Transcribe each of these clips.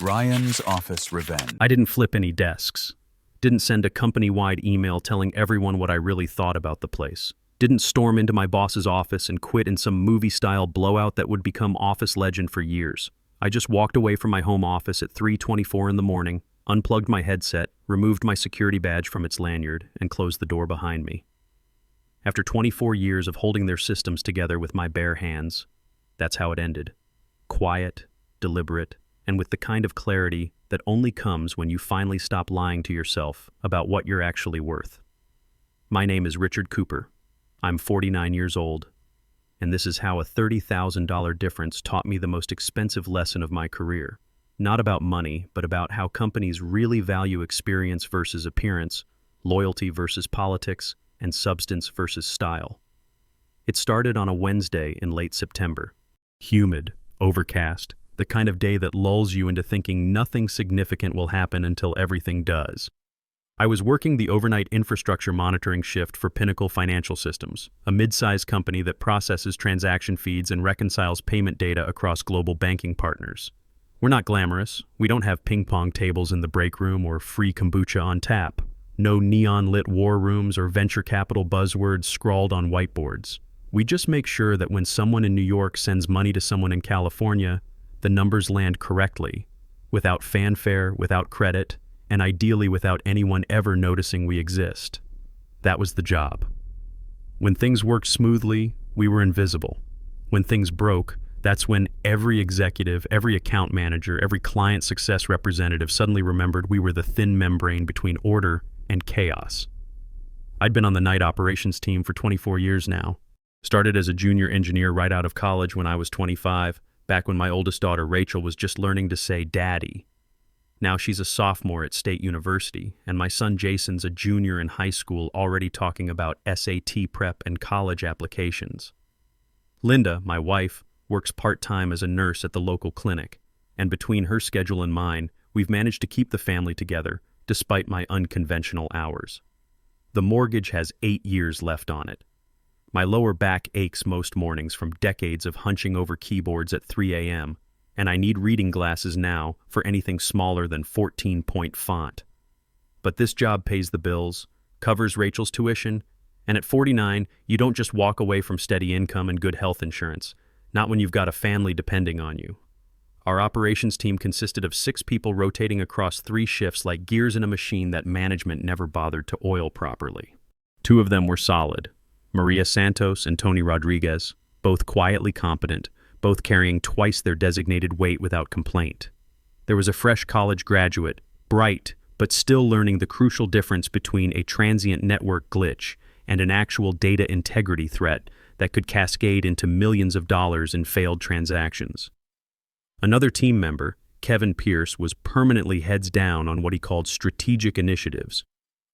Ryan's office revenge. I didn't flip any desks. Didn't send a company-wide email telling everyone what I really thought about the place. Didn't storm into my boss's office and quit in some movie-style blowout that would become office legend for years. I just walked away from my home office at 3:24 in the morning, unplugged my headset, removed my security badge from its lanyard, and closed the door behind me. After 24 years of holding their systems together with my bare hands, that's how it ended. Quiet, deliberate, and with the kind of clarity that only comes when you finally stop lying to yourself about what you're actually worth. My name is Richard Cooper. I'm 49 years old, and this is how a $30,000 difference taught me the most expensive lesson of my career. Not about money, but about how companies really value experience versus appearance, loyalty versus politics, and substance versus style. It started on a Wednesday in late September. Humid, overcast, the kind of day that lulls you into thinking nothing significant will happen until everything does. I was working the overnight infrastructure monitoring shift for Pinnacle Financial Systems, a mid-sized company that processes transaction feeds and reconciles payment data across global banking partners. We're not glamorous. We don't have ping-pong tables in the break room or free kombucha on tap. No neon-lit war rooms or venture capital buzzwords scrawled on whiteboards. We just make sure that when someone in New York sends money to someone in California, the numbers land correctly, without fanfare, without credit, and ideally without anyone ever noticing we exist. That was the job. When things worked smoothly, we were invisible. When things broke, that's when every executive, every account manager, every client success representative suddenly remembered we were the thin membrane between order and chaos. I'd been on the night operations team for 24 years now. Started as a junior engineer right out of college when I was 25, back when my oldest daughter Rachel was just learning to say daddy. Now she's a sophomore at State University, and my son Jason's a junior in high school already talking about SAT prep and college applications. Linda, my wife, works part-time as a nurse at the local clinic, and between her schedule and mine, we've managed to keep the family together despite my unconventional hours. The mortgage has 8 years left on it. My lower back aches most mornings from decades of hunching over keyboards at 3 a.m., and I need reading glasses now for anything smaller than 14-point font. But this job pays the bills, covers Rachel's tuition, and at 49, you don't just walk away from steady income and good health insurance, not when you've got a family depending on you. Our operations team consisted of 6 people rotating across 3 shifts like gears in a machine that management never bothered to oil properly. 2 of them were solid. Maria Santos and Tony Rodriguez, both quietly competent, both carrying twice their designated weight without complaint. There was a fresh college graduate, bright, but still learning the crucial difference between a transient network glitch and an actual data integrity threat that could cascade into millions of dollars in failed transactions. Another team member, Kevin Pierce, was permanently heads down on what he called strategic initiatives,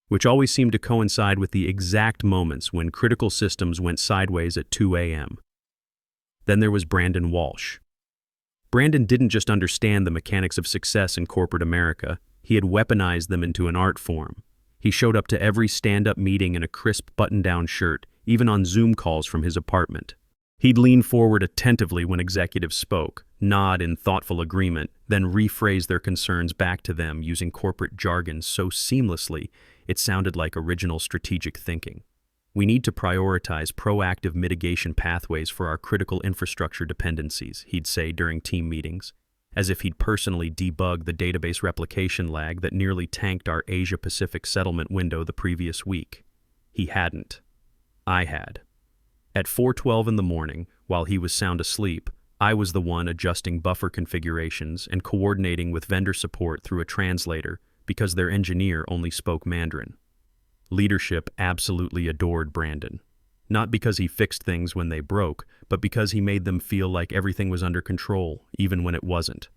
which always seemed to coincide with the exact moments when critical systems went sideways at 2 a.m. Then there was Brandon Walsh. Brandon didn't just understand the mechanics of success in corporate America, he had weaponized them into an art form. He showed up to every stand-up meeting in a crisp button-down shirt, even on Zoom calls from his apartment. He'd lean forward attentively when executives spoke, nod in thoughtful agreement, then rephrase their concerns back to them using corporate jargon so seamlessly it sounded like original strategic thinking. We need to prioritize proactive mitigation pathways for our critical infrastructure dependencies, he'd say during team meetings, as if he'd personally debugged the database replication lag that nearly tanked our Asia-Pacific settlement window the previous week. He hadn't. I had. At 4:12 in the morning, while he was sound asleep, I was the one adjusting buffer configurations and coordinating with vendor support through a translator because their engineer only spoke Mandarin. Leadership absolutely adored Brandon. Not because he fixed things when they broke, but because he made them feel like everything was under control, even when it wasn't.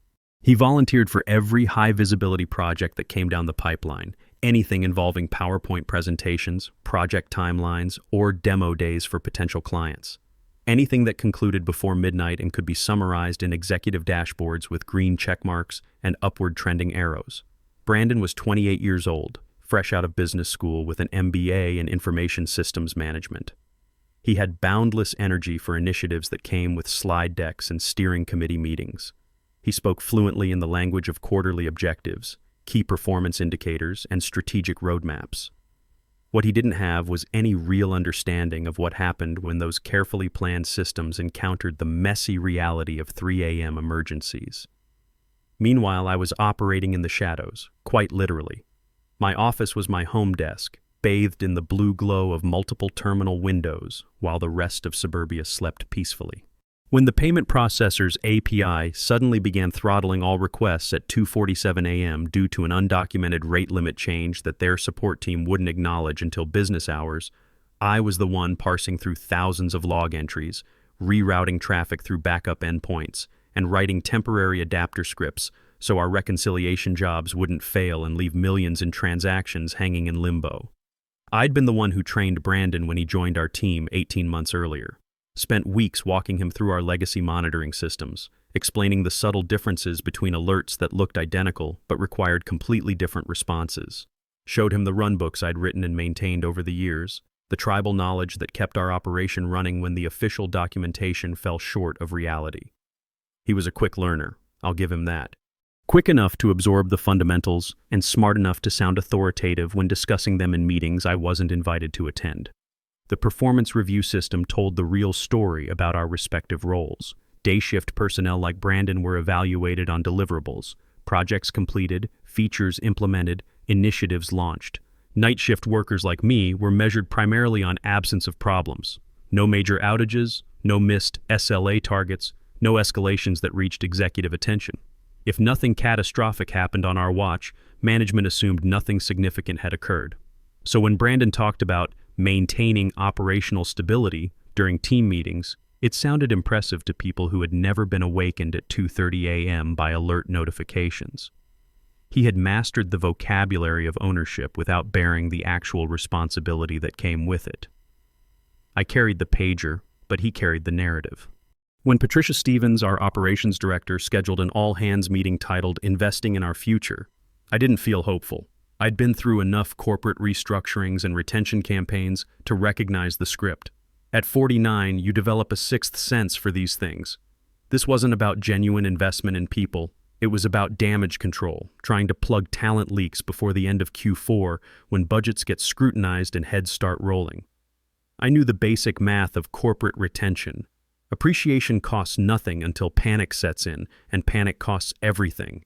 He volunteered for every high-visibility project that came down the pipeline, anything involving PowerPoint presentations, project timelines, or demo days for potential clients. Anything that concluded before midnight and could be summarized in executive dashboards with green checkmarks and upward trending arrows. Brandon was 28 years old, fresh out of business school with an MBA in information systems management. He had boundless energy for initiatives that came with slide decks and steering committee meetings. He spoke fluently in the language of quarterly objectives, key performance indicators, and strategic roadmaps. What he didn't have was any real understanding of what happened when those carefully planned systems encountered the messy reality of 3 a.m. emergencies. Meanwhile, I was operating in the shadows, quite literally. My office was my home desk, bathed in the blue glow of multiple terminal windows, while the rest of suburbia slept peacefully. When the payment processor's API suddenly began throttling all requests at 2:47 a.m. due to an undocumented rate limit change that their support team wouldn't acknowledge until business hours, I was the one parsing through thousands of log entries, rerouting traffic through backup endpoints, and writing temporary adapter scripts so our reconciliation jobs wouldn't fail and leave millions in transactions hanging in limbo. I'd been the one who trained Brandon when he joined our team 18 months earlier. Spent weeks walking him through our legacy monitoring systems, explaining the subtle differences between alerts that looked identical but required completely different responses. Showed him the runbooks I'd written and maintained over the years, the tribal knowledge that kept our operation running when the official documentation fell short of reality. He was a quick learner, I'll give him that. Quick enough to absorb the fundamentals and smart enough to sound authoritative when discussing them in meetings I wasn't invited to attend. The performance review system told the real story about our respective roles. Day shift personnel like Brandon were evaluated on deliverables, projects completed, features implemented, initiatives launched. Night shift workers like me were measured primarily on absence of problems. No major outages, no missed SLA targets, no escalations that reached executive attention. If nothing catastrophic happened on our watch, management assumed nothing significant had occurred. So when Brandon talked about maintaining operational stability during team meetings, it sounded impressive to people who had never been awakened at 2:30 a.m. by alert notifications. He had mastered the vocabulary of ownership without bearing the actual responsibility that came with it. I carried the pager, but he carried the narrative. When Patricia Stevens, our operations director, scheduled an all-hands meeting titled Investing in Our Future, I didn't feel hopeful. I'd been through enough corporate restructurings and retention campaigns to recognize the script. At 49, you develop a sixth sense for these things. This wasn't about genuine investment in people. It was about damage control, trying to plug talent leaks before the end of Q4 when budgets get scrutinized and heads start rolling. I knew the basic math of corporate retention. Appreciation costs nothing until panic sets in, and panic costs everything.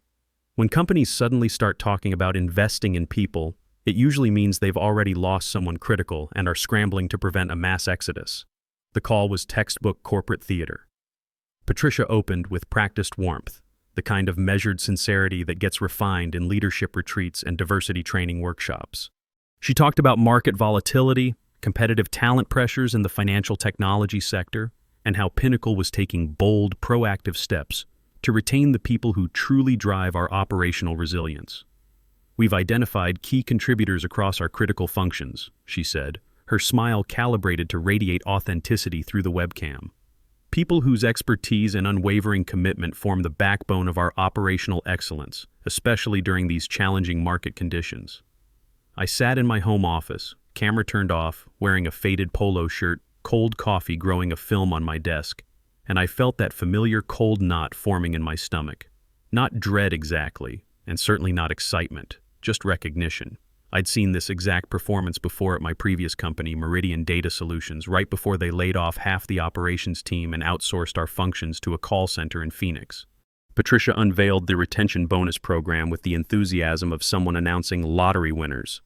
When companies suddenly start talking about investing in people, it usually means they've already lost someone critical and are scrambling to prevent a mass exodus. The call was textbook corporate theater. Patricia opened with practiced warmth, the kind of measured sincerity that gets refined in leadership retreats and diversity training workshops. She talked about market volatility, competitive talent pressures in the financial technology sector, and how Pinnacle was taking bold, proactive steps to retain the people who truly drive our operational resilience. We've identified key contributors across our critical functions, she said, her smile calibrated to radiate authenticity through the webcam. People whose expertise and unwavering commitment form the backbone of our operational excellence, especially during these challenging market conditions. I sat in my home office, camera turned off, wearing a faded polo shirt, cold coffee growing a film on my desk, and I felt that familiar cold knot forming in my stomach. Not dread exactly, and certainly not excitement, just recognition. I'd seen this exact performance before at my previous company, Meridian Data Solutions, right before they laid off half the operations team and outsourced our functions to a call center in Phoenix. Patricia unveiled the retention bonus program with the enthusiasm of someone announcing lottery winners.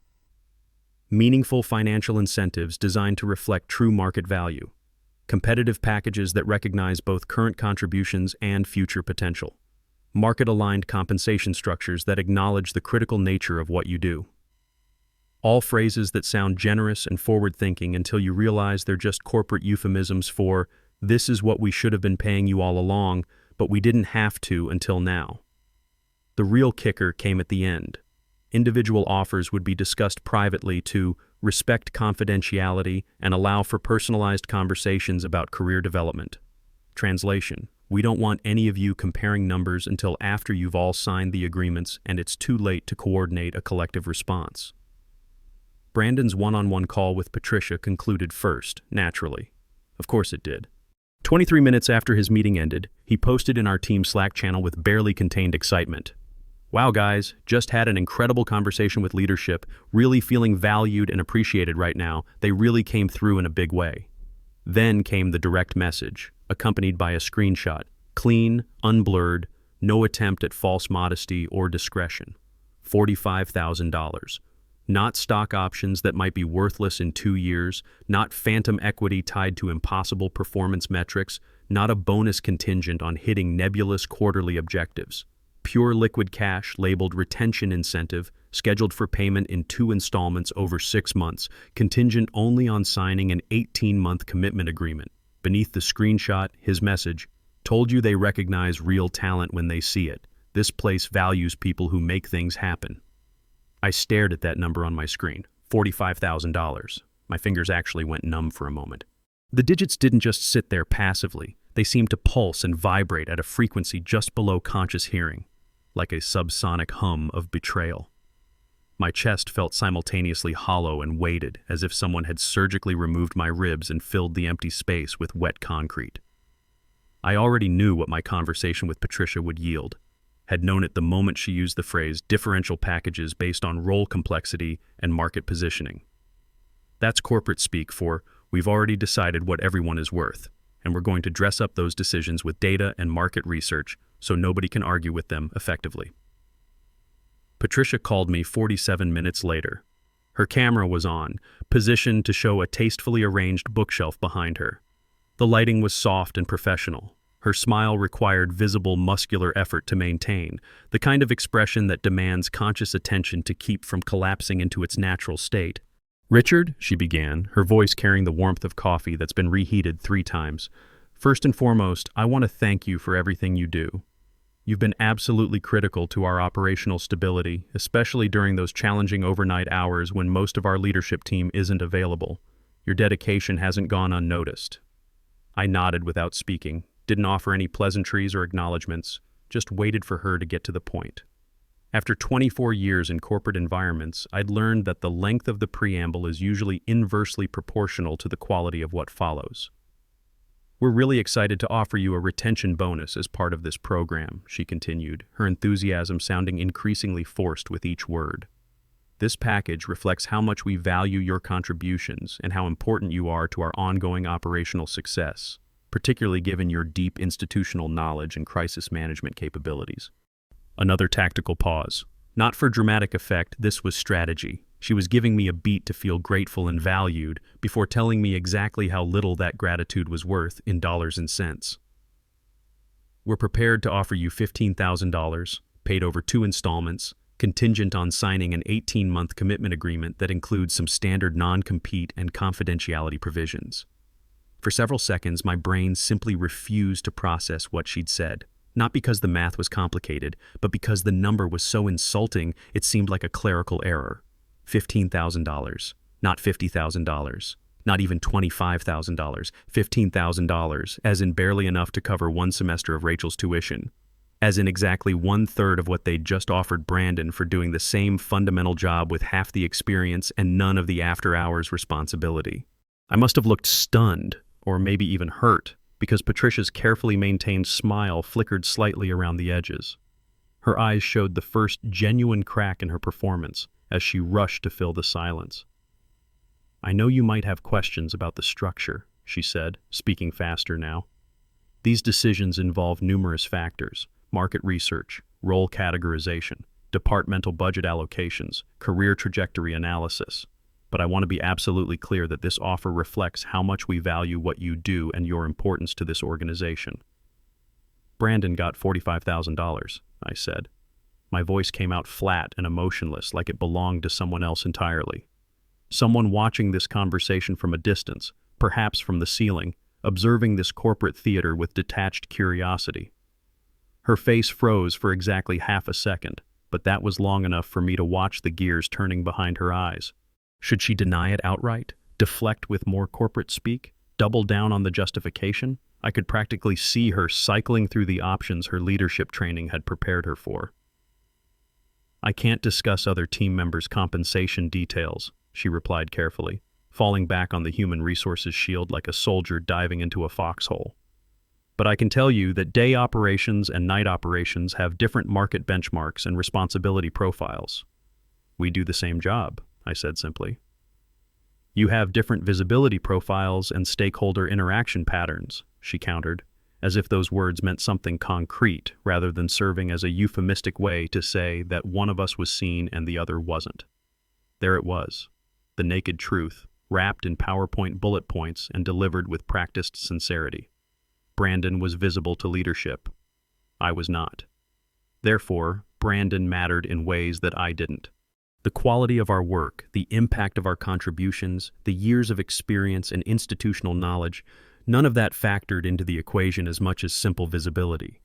Meaningful financial incentives designed to reflect true market value. Competitive packages that recognize both current contributions and future potential. Market-aligned compensation structures that acknowledge the critical nature of what you do. All phrases that sound generous and forward-thinking until you realize they're just corporate euphemisms for, this is what we should have been paying you all along, but we didn't have to until now. The real kicker came at the end. Individual offers would be discussed privately to respect confidentiality and allow for personalized conversations about career development. Translation: we don't want any of you comparing numbers until after you've all signed the agreements and it's too late to coordinate a collective response. Brandon's one-on-one call with Patricia concluded first, naturally. Of course it did. 23 minutes after his meeting ended, he posted in our team Slack channel with barely contained excitement. Wow, guys, just had an incredible conversation with leadership, really feeling valued and appreciated right now. They really came through in a big way. Then came the direct message, accompanied by a screenshot, clean, unblurred, no attempt at false modesty or discretion. $45,000. Not stock options that might be worthless in 2 years, not phantom equity tied to impossible performance metrics, not a bonus contingent on hitting nebulous quarterly objectives. Pure liquid cash labeled retention incentive, scheduled for payment in 2 installments over 6 months, contingent only on signing an 18-month commitment agreement. Beneath the screenshot, his message, told you they recognize real talent when they see it. This place values people who make things happen. I stared at that number on my screen, $45,000. My fingers actually went numb for a moment. The digits didn't just sit there passively. They seemed to pulse and vibrate at a frequency just below conscious hearing, like a subsonic hum of betrayal. My chest felt simultaneously hollow and weighted, as if someone had surgically removed my ribs and filled the empty space with wet concrete. I already knew what my conversation with Patricia would yield. Had known it the moment she used the phrase differential packages based on role complexity and market positioning. That's corporate speak for, we've already decided what everyone is worth, and we're going to dress up those decisions with data and market research so nobody can argue with them effectively. Patricia called me 47 minutes later. Her camera was on, positioned to show a tastefully arranged bookshelf behind her. The lighting was soft and professional. Her smile required visible muscular effort to maintain, the kind of expression that demands conscious attention to keep from collapsing into its natural state. "Richard," she began, her voice carrying the warmth of coffee that's been reheated 3 times. "First and foremost, I want to thank you for everything you do. You've been absolutely critical to our operational stability, especially during those challenging overnight hours when most of our leadership team isn't available. Your dedication hasn't gone unnoticed." I nodded without speaking. Didn't offer any pleasantries or acknowledgments, just waited for her to get to the point. After 24 years in corporate environments, I'd learned that the length of the preamble is usually inversely proportional to the quality of what follows. "We're really excited to offer you a retention bonus as part of this program," she continued, her enthusiasm sounding increasingly forced with each word. "This package reflects how much we value your contributions and how important you are to our ongoing operational success, particularly given your deep institutional knowledge and crisis management capabilities." Another tactical pause. Not for dramatic effect, this was strategy. She was giving me a beat to feel grateful and valued before telling me exactly how little that gratitude was worth in dollars and cents. "We're prepared to offer you $15,000, paid over 2 installments, contingent on signing an 18-month commitment agreement that includes some standard non-compete and confidentiality provisions." For several seconds, my brain simply refused to process what she'd said. Not because the math was complicated, but because the number was so insulting it seemed like a clerical error. $15,000, not $50,000, not even $25,000, $15,000, as in barely enough to cover 1 semester of Rachel's tuition. As in exactly 1/3 of what they'd just offered Brandon for doing the same fundamental job with half the experience and none of the after-hours responsibility. I must have looked stunned, or maybe even hurt, because Patricia's carefully maintained smile flickered slightly around the edges. Her eyes showed the first genuine crack in her performance as she rushed to fill the silence. "I know you might have questions about the structure," she said, speaking faster now. "These decisions involve numerous factors: market research, role categorization, departmental budget allocations, career trajectory analysis. But I want to be absolutely clear that this offer reflects how much we value what you do and your importance to this organization." "Brandon got $45,000, I said. My voice came out flat and emotionless, like it belonged to someone else entirely. Someone watching this conversation from a distance, perhaps from the ceiling, observing this corporate theater with detached curiosity. Her face froze for exactly half a second, but that was long enough for me to watch the gears turning behind her eyes. Should she deny it outright? Deflect with more corporate speak? Double down on the justification? I could practically see her cycling through the options her leadership training had prepared her for. "I can't discuss other team members' compensation details," she replied carefully, falling back on the human resources shield like a soldier diving into a foxhole. But I can tell you that day operations and night operations have different market benchmarks and responsibility profiles. We do the same job, I said simply. You have different visibility profiles and stakeholder interaction patterns, she countered, as if those words meant something concrete rather than serving as a euphemistic way to say that one of us was seen and the other wasn't. There it was, the naked truth, wrapped in PowerPoint bullet points and delivered with practiced sincerity. Brandon was visible to leadership. I was not. Therefore, Brandon mattered in ways that I didn't. The quality of our work, the impact of our contributions, the years of experience and institutional knowledge, none of that factored into the equation as much as simple visibility.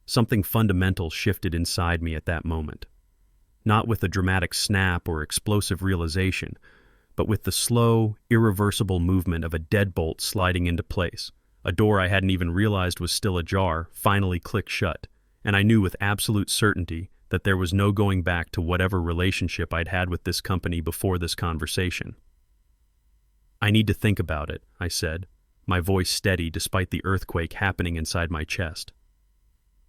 Something fundamental shifted inside me at that moment. Not with a dramatic snap or explosive realization, but with the slow, irreversible movement of a deadbolt sliding into place. A door I hadn't even realized was still ajar finally clicked shut, and I knew with absolute certainty that there was no going back to whatever relationship I'd had with this company before this conversation. I need to think about it, I said, my voice steady despite the earthquake happening inside my chest.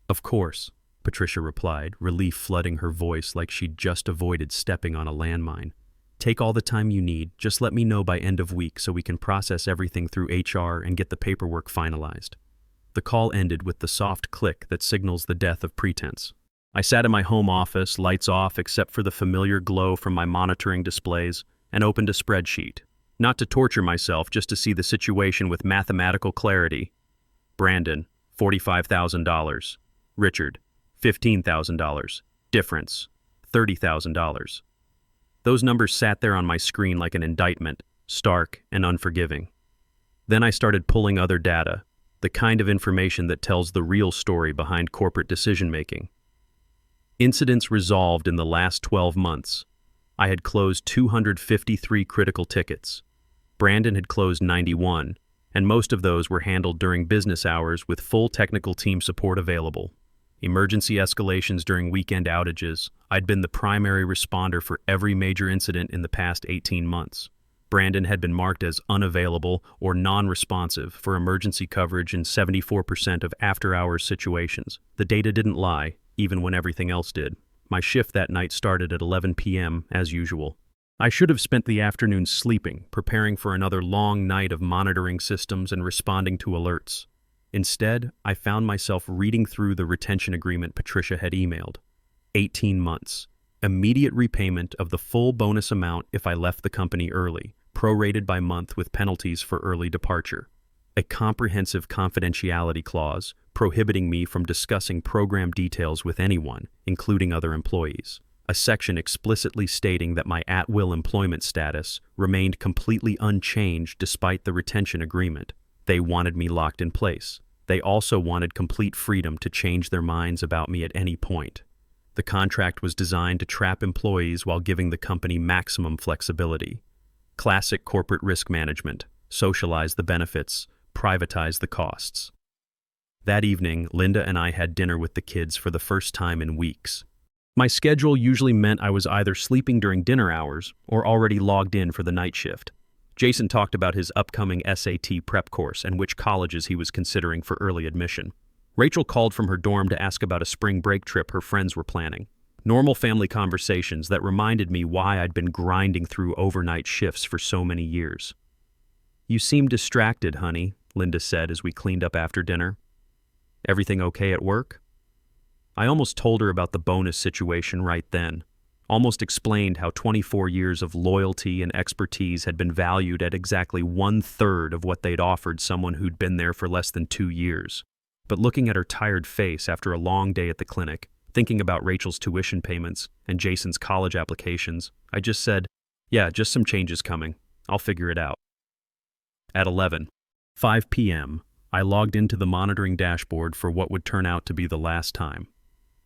Of course, Patricia replied, relief flooding her voice like she'd just avoided stepping on a landmine. Take all the time you need, just let me know by end of week so we can process everything through HR and get the paperwork finalized. The call ended with the soft click that signals the death of pretense. I sat in my home office, lights off except for the familiar glow from my monitoring displays, and opened a spreadsheet. Not to torture myself, just to see the situation with mathematical clarity. Brandon, $45,000. Richard, $15,000. Difference, $30,000. Those numbers sat there on my screen like an indictment, stark and unforgiving. Then I started pulling other data, the kind of information that tells the real story behind corporate decision-making. Incidents resolved in the last 12 months. I had closed 253 critical tickets. Brandon had closed 91, and most of those were handled during business hours with full technical team support available. Emergency escalations during weekend outages. I'd been the primary responder for every major incident in the past 18 months. Brandon had been marked as unavailable or non-responsive for emergency coverage in 74% of after-hours situations. The data didn't lie, even when everything else did. My shift that night started at 11 p.m., as usual. I should have spent the afternoon sleeping, preparing for another long night of monitoring systems and responding to alerts. Instead, I found myself reading through the retention agreement Patricia had emailed. 18 months. Immediate repayment of the full bonus amount if I left the company early, prorated by month with penalties for early departure. A comprehensive confidentiality clause prohibiting me from discussing program details with anyone, including other employees. A section explicitly stating that my at-will employment status remained completely unchanged despite the retention agreement. They wanted me locked in place. They also wanted complete freedom to change their minds about me at any point. The contract was designed to trap employees while giving the company maximum flexibility. Classic corporate risk management: socialize the benefits, privatize the costs. That evening, Linda and I had dinner with the kids for the first time in weeks. My schedule usually meant I was either sleeping during dinner hours or already logged in for the night shift. Jason talked about his upcoming SAT prep course and which colleges he was considering for early admission. Rachel called from her dorm to ask about a spring break trip her friends were planning. Normal family conversations that reminded me why I'd been grinding through overnight shifts for so many years. "You seem distracted, honey," Linda said as we cleaned up after dinner. "Everything okay at work?" I almost told her about the bonus situation right then. Almost explained how 24 years of loyalty and expertise had been valued at exactly 1/3 of what they'd offered someone who'd been there for less than 2 years. But looking at her tired face after a long day at the clinic, thinking about Rachel's tuition payments and Jason's college applications, I just said, "Yeah, just some changes coming. I'll figure it out." At 5 p.m., I logged into the monitoring dashboard for what would turn out to be the last time.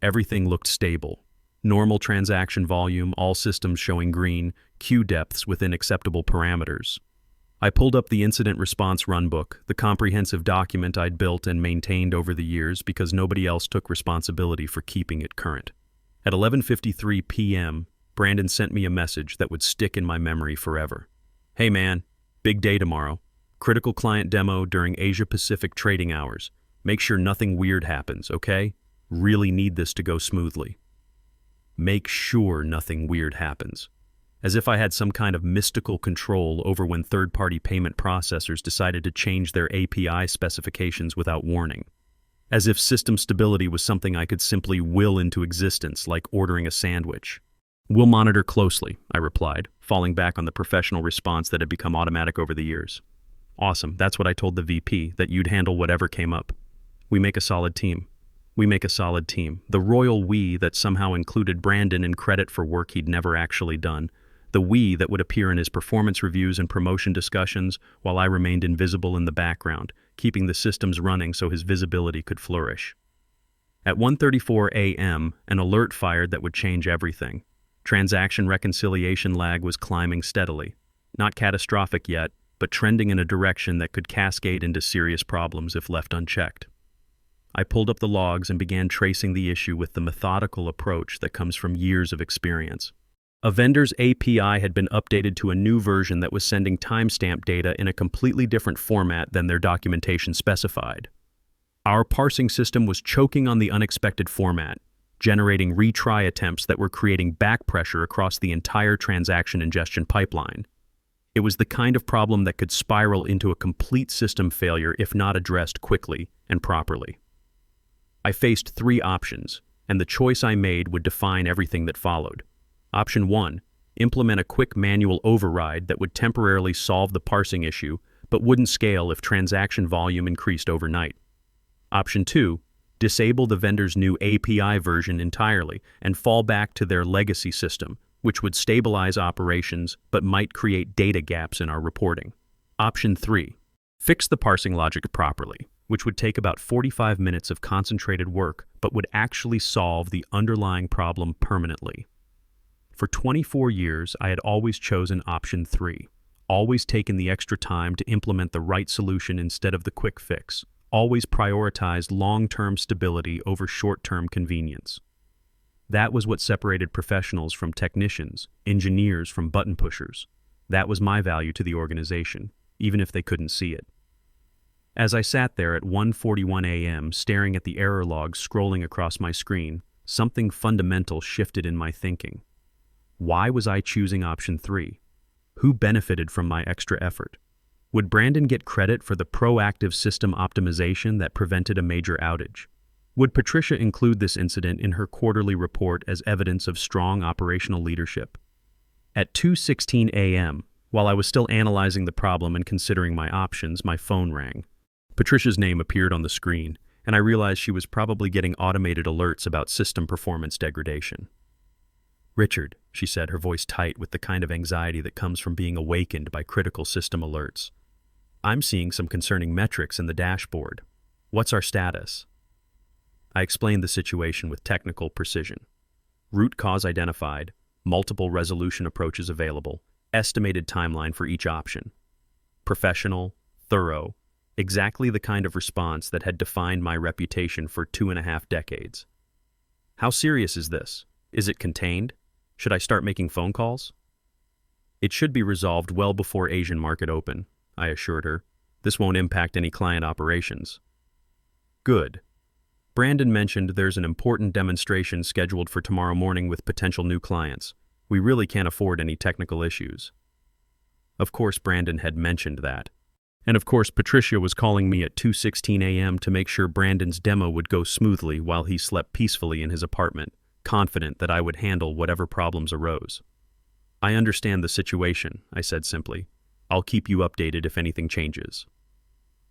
Everything looked stable. Normal transaction volume, all systems showing green, queue depths within acceptable parameters. I pulled up the incident response runbook, the comprehensive document I'd built and maintained over the years because nobody else took responsibility for keeping it current. At 11:53 p.m., Brandon sent me a message that would stick in my memory forever. "Hey man, big day tomorrow. Critical client demo during Asia Pacific trading hours. Make sure nothing weird happens, okay? Really need this to go smoothly. Make sure nothing weird happens. As if I had some kind of mystical control over when third-party payment processors decided to change their API specifications without warning. As if system stability was something I could simply will into existence, like ordering a sandwich. We'll monitor closely, I replied, falling back on the professional response that had become automatic over the years. Awesome, that's what I told the VP, that you'd handle whatever came up. We make a solid team. We make a solid team. The royal we that somehow included Brandon in credit for work he'd never actually done. The we that would appear in his performance reviews and promotion discussions while I remained invisible in the background, keeping the systems running so his visibility could flourish. At 1:34 a.m., an alert fired that would change everything. Transaction reconciliation lag was climbing steadily. Not catastrophic yet, but trending in a direction that could cascade into serious problems if left unchecked. I pulled up the logs and began tracing the issue with the methodical approach that comes from years of experience. A vendor's API had been updated to a new version that was sending timestamp data in a completely different format than their documentation specified. Our parsing system was choking on the unexpected format, generating retry attempts that were creating back pressure across the entire transaction ingestion pipeline. It was the kind of problem that could spiral into a complete system failure if not addressed quickly and properly. I faced 3 options, and the choice I made would define everything that followed. Option 1, implement a quick manual override that would temporarily solve the parsing issue, but wouldn't scale if transaction volume increased overnight. Option 2, disable the vendor's new API version entirely and fall back to their legacy system, which would stabilize operations but might create data gaps in our reporting. Option 3, fix the parsing logic properly, which would take about 45 minutes of concentrated work but would actually solve the underlying problem permanently. For 24 years, I had always chosen option 3, always taken the extra time to implement the right solution instead of the quick fix, always prioritized long-term stability over short-term convenience. That was what separated professionals from technicians, engineers from button pushers. That was my value to the organization, even if they couldn't see it. As I sat there at 1:41 a.m. staring at the error logs scrolling across my screen, something fundamental shifted in my thinking. Why was I choosing option 3? Who benefited from my extra effort? Would Brandon get credit for the proactive system optimization that prevented a major outage? Would Patricia include this incident in her quarterly report as evidence of strong operational leadership? At 2:16 a.m., while I was still analyzing the problem and considering my options, my phone rang. Patricia's name appeared on the screen, and I realized she was probably getting automated alerts about system performance degradation. "Richard," she said, her voice tight with the kind of anxiety that comes from being awakened by critical system alerts. "I'm seeing some concerning metrics in the dashboard. What's our status?" I explained the situation with technical precision. Root cause identified, multiple resolution approaches available, estimated timeline for each option. Professional, thorough, exactly the kind of response that had defined my reputation for 2.5 decades. "How serious is this? Is it contained? Should I start making phone calls?" "It should be resolved well before Asian market open," I assured her. "This won't impact any client operations." "Good. Brandon mentioned there's an important demonstration scheduled for tomorrow morning with potential new clients. We really can't afford any technical issues." Of course, Brandon had mentioned that. And of course, Patricia was calling me at 2:16 a.m. to make sure Brandon's demo would go smoothly while he slept peacefully in his apartment, confident that I would handle whatever problems arose. "I understand the situation," I said simply. "I'll keep you updated if anything changes."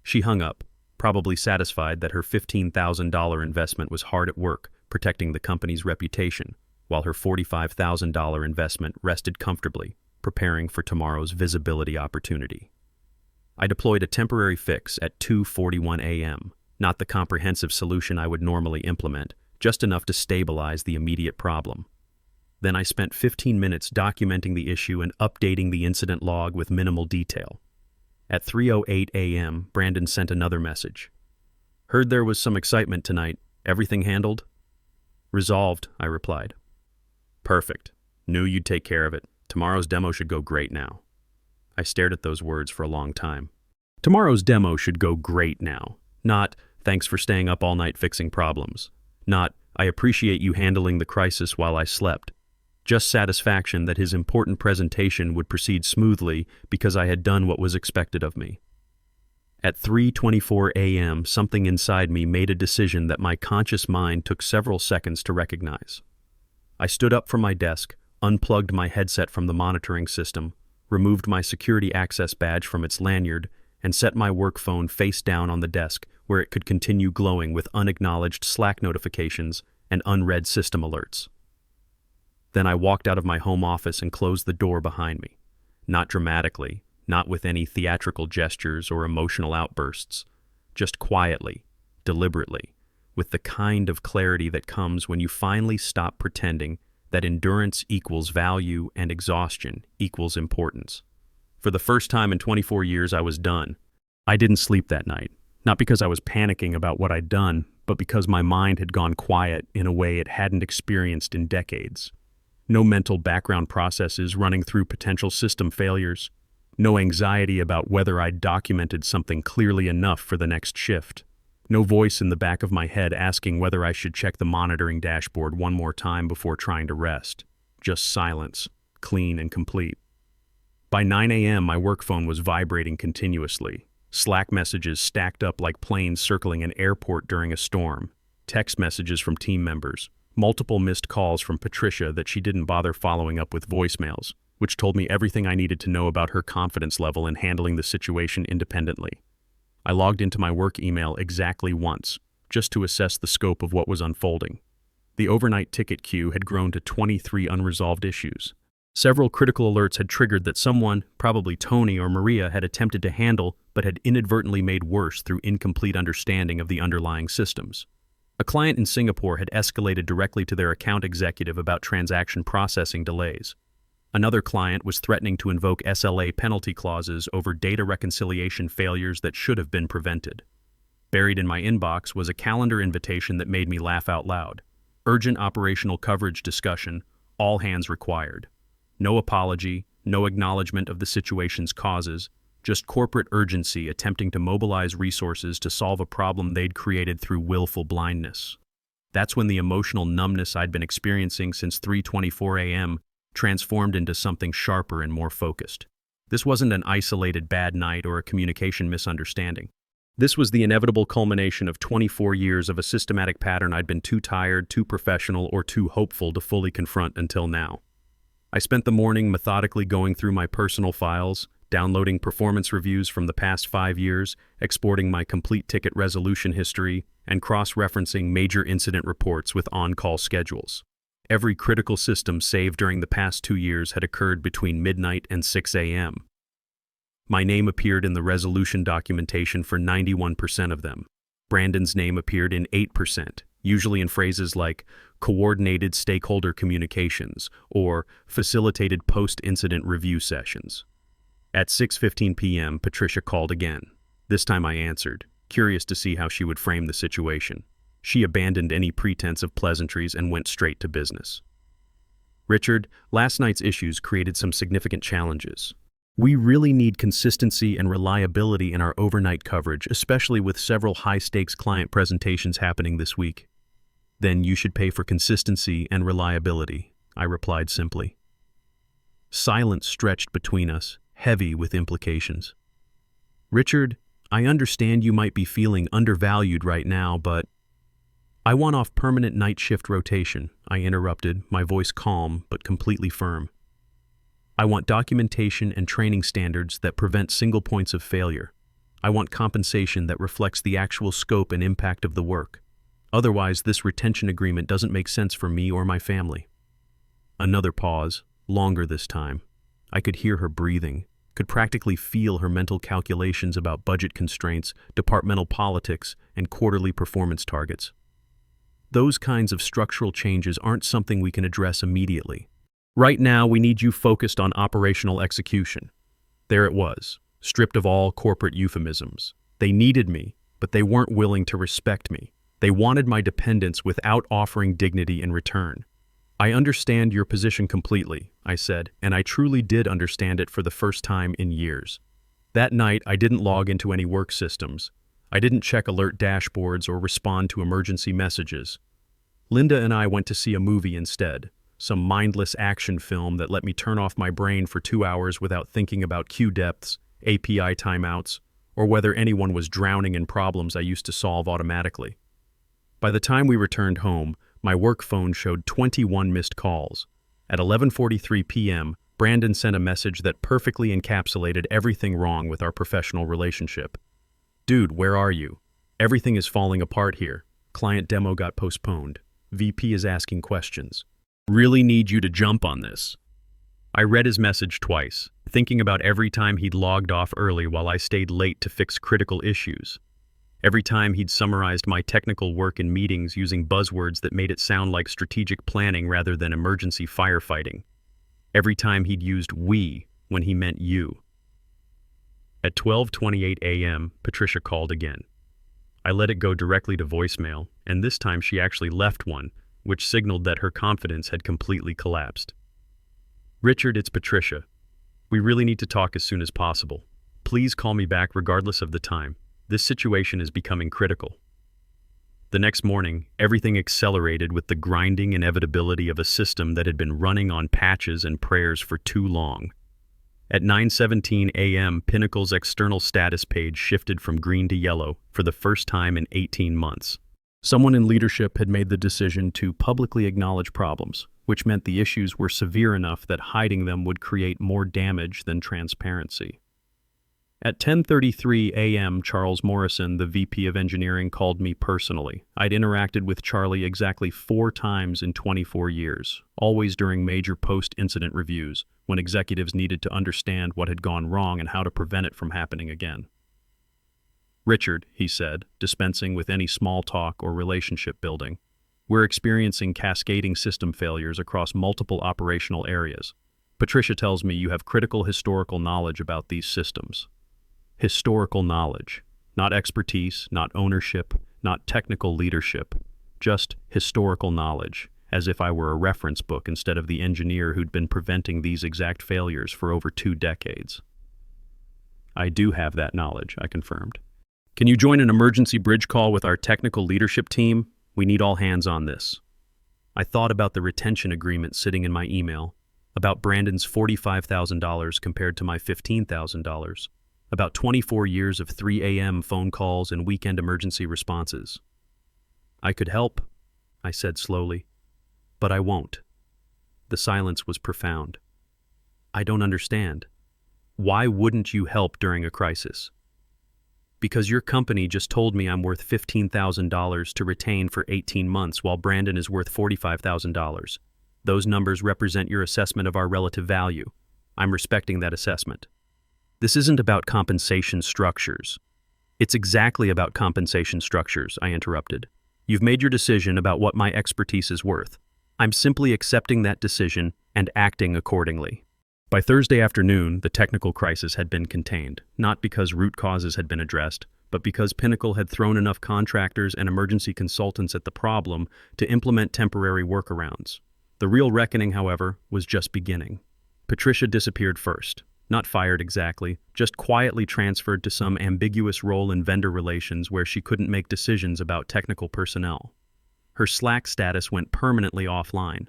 She hung up, probably satisfied that her $15,000 investment was hard at work protecting the company's reputation, while her $45,000 investment rested comfortably, preparing for tomorrow's visibility opportunity. I deployed a temporary fix at 2:41 a.m., not the comprehensive solution I would normally implement, just enough to stabilize the immediate problem. Then I spent 15 minutes documenting the issue and updating the incident log with minimal detail. At 3:08 a.m., Brandon sent another message. "Heard there was some excitement tonight. Everything handled?" "Resolved," I replied. "Perfect. Knew you'd take care of it. Tomorrow's demo should go great now." I stared at those words for a long time. Tomorrow's demo should go great now, not "Thanks for staying up all night fixing problems." Not, "I appreciate you handling the crisis while I slept." Just satisfaction that his important presentation would proceed smoothly because I had done what was expected of me. At 3:24 a.m., something inside me made a decision that my conscious mind took several seconds to recognize. I stood up from my desk, unplugged my headset from the monitoring system, removed my security access badge from its lanyard, and set my work phone face down on the desk where it could continue glowing with unacknowledged Slack notifications and unread system alerts. Then I walked out of my home office and closed the door behind me. Not dramatically, not with any theatrical gestures or emotional outbursts, just quietly, deliberately, with the kind of clarity that comes when you finally stop pretending that endurance equals value and exhaustion equals importance. For the first time in 24 years, I was done. I didn't sleep that night, not because I was panicking about what I'd done, but because my mind had gone quiet in a way it hadn't experienced in decades. No mental background processes running through potential system failures. No anxiety about whether I'd documented something clearly enough for the next shift. No voice in the back of my head asking whether I should check the monitoring dashboard one more time before trying to rest. Just silence, clean and complete. By 9 a.m., my work phone was vibrating continuously. Slack messages stacked up like planes circling an airport during a storm. Text messages from team members. Multiple missed calls from Patricia that she didn't bother following up with voicemails, which told me everything I needed to know about her confidence level in handling the situation independently. I logged into my work email exactly once, just to assess the scope of what was unfolding. The overnight ticket queue had grown to 23 unresolved issues. Several critical alerts had triggered that someone, probably Tony or Maria, had attempted to handle but had inadvertently made worse through incomplete understanding of the underlying systems. A client in Singapore had escalated directly to their account executive about transaction processing delays. Another client was threatening to invoke SLA penalty clauses over data reconciliation failures that should have been prevented. Buried in my inbox was a calendar invitation that made me laugh out loud. Urgent operational coverage discussion, all hands required. No apology, no acknowledgement of the situation's causes, just corporate urgency attempting to mobilize resources to solve a problem they'd created through willful blindness. That's when the emotional numbness I'd been experiencing since 3:24 a.m. transformed into something sharper and more focused. This wasn't an isolated bad night or a communication misunderstanding. This was the inevitable culmination of 24 years of a systematic pattern I'd been too tired, too professional, or too hopeful to fully confront until now. I spent the morning methodically going through my personal files, downloading performance reviews from the past 5 years, exporting my complete ticket resolution history, and cross-referencing major incident reports with on-call schedules. Every critical system saved during the past 2 years had occurred between midnight and 6 a.m. My name appeared in the resolution documentation for 91% of them. Brandon's name appeared in 8%, usually in phrases like coordinated stakeholder communications or facilitated post-incident review sessions. At 6:15 p.m., Patricia called again. This time I answered, curious to see how she would frame the situation. She abandoned any pretense of pleasantries and went straight to business. "Richard, last night's issues created some significant challenges. We really need consistency and reliability in our overnight coverage, especially with several high-stakes client presentations happening this week." "Then you should pay for consistency and reliability," I replied simply. Silence stretched between us, heavy with implications. "Richard, I understand you might be feeling undervalued right now, but—" "I want off permanent night shift rotation," I interrupted, my voice calm but completely firm. "I want documentation and training standards that prevent single points of failure. I want compensation that reflects the actual scope and impact of the work. Otherwise, this retention agreement doesn't make sense for me or my family." Another pause, longer this time. I could hear her breathing, could practically feel her mental calculations about budget constraints, departmental politics, and quarterly performance targets. Those kinds of structural changes aren't something we can address immediately. Right now, we need you focused on operational execution. There it was, stripped of all corporate euphemisms. They needed me, but they weren't willing to respect me. They wanted my dependence without offering dignity in return. "I understand your position completely," I said, and I truly did understand it for the first time in years. That night, I didn't log into any work systems. I didn't check alert dashboards or respond to emergency messages. Linda and I went to see a movie instead, some mindless action film that let me turn off my brain for 2 hours without thinking about queue depths, API timeouts, or whether anyone was drowning in problems I used to solve automatically. By the time we returned home, my work phone showed 21 missed calls. At 11:43 p.m., Brandon sent a message that perfectly encapsulated everything wrong with our professional relationship. "Dude, where are you? Everything is falling apart here. Client demo got postponed. VP is asking questions. Really need you to jump on this." I read his message twice, thinking about every time he'd logged off early while I stayed late to fix critical issues. Every time he'd summarized my technical work in meetings using buzzwords that made it sound like strategic planning rather than emergency firefighting. Every time he'd used "we" when he meant "you." At 12:28 a.m., Patricia called again. I let it go directly to voicemail, and this time she actually left one, which signaled that her confidence had completely collapsed. "Richard, it's Patricia. We really need to talk as soon as possible. Please call me back regardless of the time. This situation is becoming critical." The next morning, everything accelerated with the grinding inevitability of a system that had been running on patches and prayers for too long. At 9:17 a.m., Pinnacle's external status page shifted from green to yellow for the first time in 18 months. Someone in leadership had made the decision to publicly acknowledge problems, which meant the issues were severe enough that hiding them would create more damage than transparency. At 10:33 a.m., Charles Morrison, the VP of Engineering, called me personally. I'd interacted with Charlie exactly 4 times in 24 years, always during major post-incident reviews, when executives needed to understand what had gone wrong and how to prevent it from happening again. "Richard," he said, dispensing with any small talk or relationship building, "we're experiencing cascading system failures across multiple operational areas. Patricia tells me you have critical historical knowledge about these systems." Historical knowledge. Not expertise, not ownership, not technical leadership. Just historical knowledge, as if I were a reference book instead of the engineer who'd been preventing these exact failures for over 2 decades. "I do have that knowledge," I confirmed. "Can you join an emergency bridge call with our technical leadership team? We need all hands on this." I thought about the retention agreement sitting in my email, about Brandon's $45,000 compared to my $15,000, about 24 years of 3 a.m. phone calls and weekend emergency responses. "I could help," I said slowly, "but I won't." The silence was profound. "I don't understand. Why wouldn't you help during a crisis?" "Because your company just told me I'm worth $15,000 to retain for 18 months while Brandon is worth $45,000. Those numbers represent your assessment of our relative value. I'm respecting that assessment." "This isn't about compensation structures." "It's exactly about compensation structures," I interrupted. "You've made your decision about what my expertise is worth. I'm simply accepting that decision and acting accordingly." By Thursday afternoon, the technical crisis had been contained, not because root causes had been addressed, but because Pinnacle had thrown enough contractors and emergency consultants at the problem to implement temporary workarounds. The real reckoning, however, was just beginning. Patricia disappeared first. Not fired exactly, just quietly transferred to some ambiguous role in vendor relations where she couldn't make decisions about technical personnel. Her Slack status went permanently offline.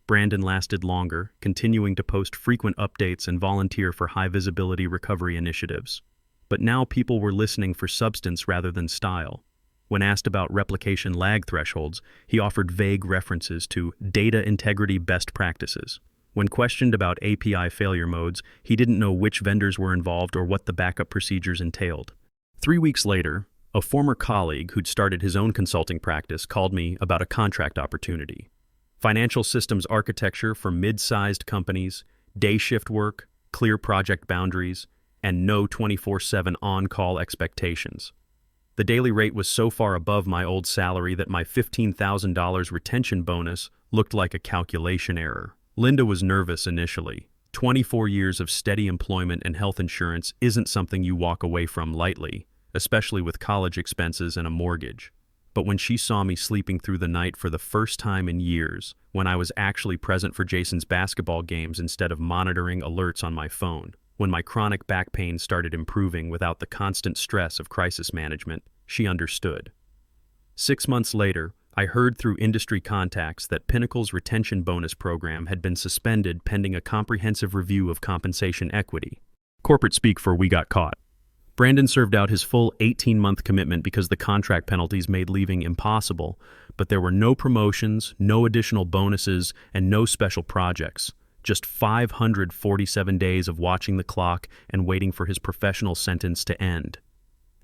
Brandon lasted longer, continuing to post frequent updates and volunteer for high-visibility recovery initiatives. But now people were listening for substance rather than style. When asked about replication lag thresholds, he offered vague references to data integrity best practices. When questioned about API failure modes, he didn't know which vendors were involved or what the backup procedures entailed. 3 weeks later, a former colleague who'd started his own consulting practice called me about a contract opportunity. Financial systems architecture for mid-sized companies, day shift work, clear project boundaries, and no 24/7 on-call expectations. The daily rate was so far above my old salary that my $15,000 retention bonus looked like a calculation error. Linda was nervous initially. 24 years of steady employment and health insurance isn't something you walk away from lightly, especially with college expenses and a mortgage. But when she saw me sleeping through the night for the first time in years, when I was actually present for Jason's basketball games instead of monitoring alerts on my phone, When my chronic back pain started improving without the constant stress of crisis management, she understood. 6 months later, I heard through industry contacts that Pinnacle's retention bonus program had been suspended pending a comprehensive review of compensation equity. Corporate speak for "we got caught." Brandon served out his full 18-month commitment because the contract penalties made leaving impossible, but there were no promotions, no additional bonuses, and no special projects. Just 547 days of watching the clock and waiting for his professional sentence to end.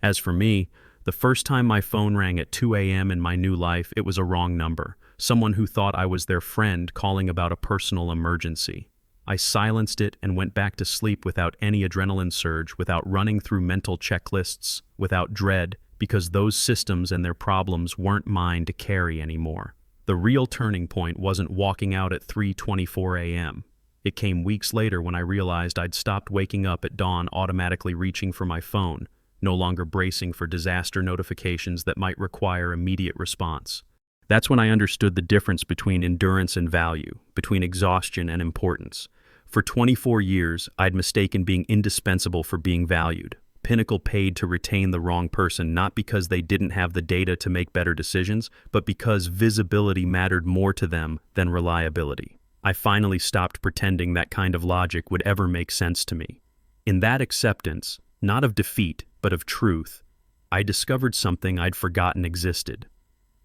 As for me, the first time my phone rang at 2 a.m. in my new life, it was a wrong number. Someone who thought I was their friend calling about a personal emergency. I silenced it and went back to sleep without any adrenaline surge, without running through mental checklists, without dread, because those systems and their problems weren't mine to carry anymore. The real turning point wasn't walking out at 3:24 a.m. It came weeks later when I realized I'd stopped waking up at dawn automatically reaching for my phone, no longer bracing for disaster notifications that might require immediate response. That's when I understood the difference between endurance and value, between exhaustion and importance. For 24 years, I'd mistaken being indispensable for being valued. Pinnacle paid to retain the wrong person not because they didn't have the data to make better decisions, but because visibility mattered more to them than reliability. I finally stopped pretending that kind of logic would ever make sense to me. In that acceptance, not of defeat, but of truth, I discovered something I'd forgotten existed.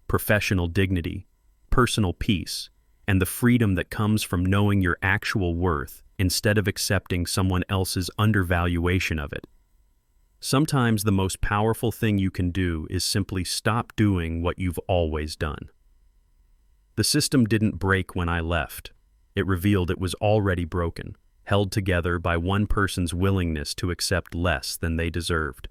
Professional dignity, personal peace, and the freedom that comes from knowing your actual worth instead of accepting someone else's undervaluation of it. Sometimes the most powerful thing you can do is simply stop doing what you've always done. The system didn't break when I left. It revealed it was already broken, held together by one person's willingness to accept less than they deserved.